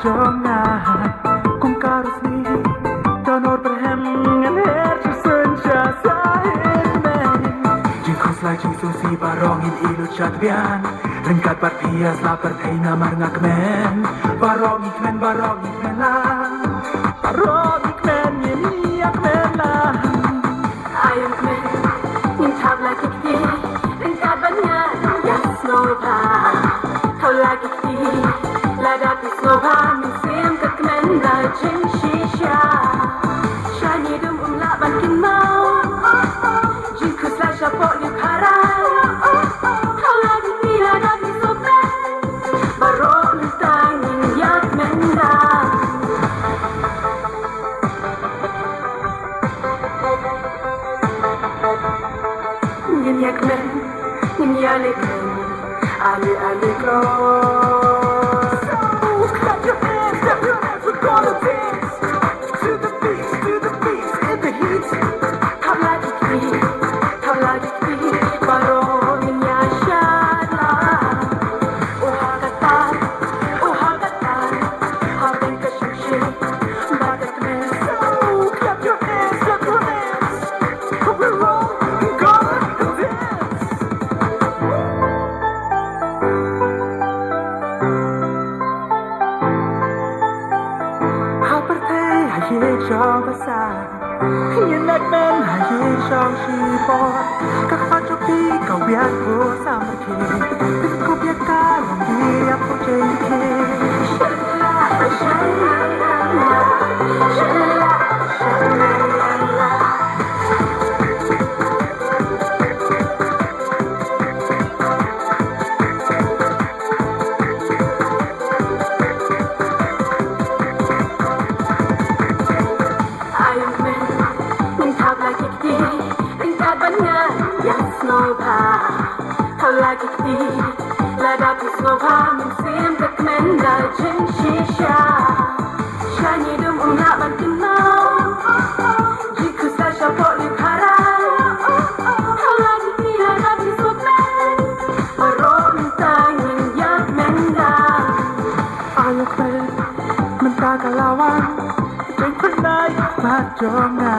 Majongan kung karusni Donor berhem ngalir senja sahir men Jingkos lai jing susi barongin ilu chatbian Ringkat partias la pertaina marngak men Barong ikmen la Barong ikmen yeniak men la Ayam men Nintap lagi kti Ringkat banyak Yasnova Kau lagi kti Lada pisnova Musim kekmen la jing shisha Shani dum umla bankin mau Jingkus la syapok liu karai Kau lagi kti lada pisnova Barok lintangin yak mendang Nginyak men Nginyalik men Ali close Clap your hands, we're gonna dance To the beats, in the heat Kau lagi kti Barong nginyashana Uhagatan Habeng kesyukshik Bagat men Clap your hands, we're all gonna dance Hapertay haye chong basa Yin like men haye chong shipot Kakpachopi kawiat ko samarki Pisko biaka lambi apo jengke Ayam men Nintap lagi kti Ringkat banyak Yasnova Kau lagi kti Lada pisnova Musim kekmen la jing shisha Shani dum umla bankin mau Jingkus la syapok liu karai Kau lagi kti lada pisnova Barok lintangin yak mendang Ayok men mentagalawan Jeng pernah majongan